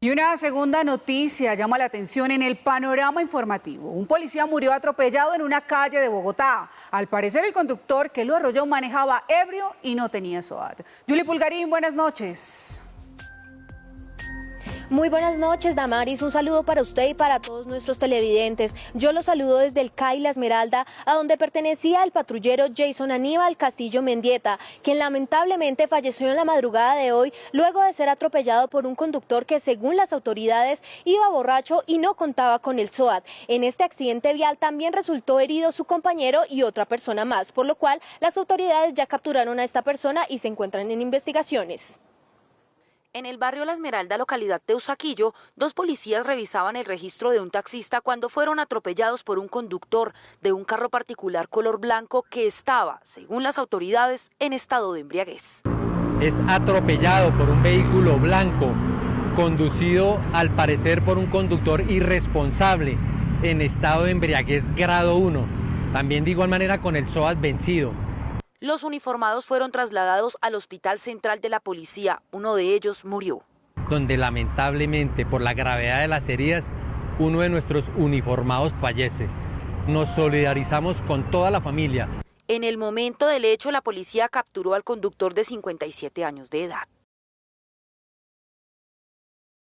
Y una segunda noticia llama la atención en el panorama informativo. Un policía murió atropellado en una calle de Bogotá. Al parecer el conductor que lo arrolló manejaba ebrio y no tenía SOAT. Julie Pulgarín, buenas noches. Muy buenas noches, Damaris. Un saludo para usted y para todos nuestros televidentes. Yo los saludo desde el CAI La Esmeralda, a donde pertenecía el patrullero Jason Aníbal Castillo Mendieta, quien lamentablemente falleció en la madrugada de hoy luego de ser atropellado por un conductor que, según las autoridades, iba borracho y no contaba con el SOAT. En este accidente vial también resultó herido su compañero y otra persona más, por lo cual las autoridades ya capturaron a esta persona y se encuentran en investigaciones. En el barrio La Esmeralda, localidad Teusaquillo, dos policías revisaban el registro de un taxista cuando fueron atropellados por un conductor de un carro particular color blanco que estaba, según las autoridades, en estado de embriaguez. Es atropellado por un vehículo blanco, conducido al parecer por un conductor irresponsable, en estado de embriaguez grado 1, también de igual manera con el SOAT vencido. Los uniformados fueron trasladados al Hospital Central de la Policía. Uno de ellos murió. Donde lamentablemente, por la gravedad de las heridas, uno de nuestros uniformados fallece. Nos solidarizamos con toda la familia. En el momento del hecho, la policía capturó al conductor de 57 años de edad.